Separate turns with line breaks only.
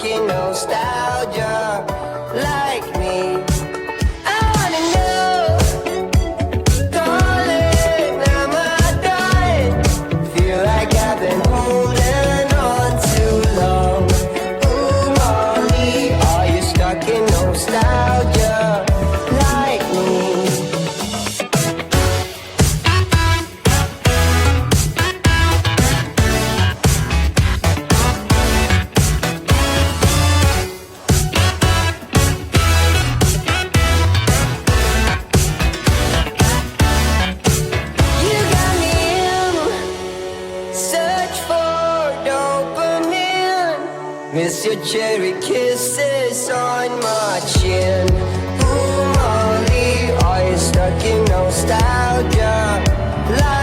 stuck in nostalgia like me. I wanna know, darling, am I done? Feel like I've been holding on too long. Ooh, Molly, are you stuck in nostalgia like me? You got me in search for dopamine. Miss your cherry kisses on my chin. Ooh, Molly, are you stuck in nostalgia? Like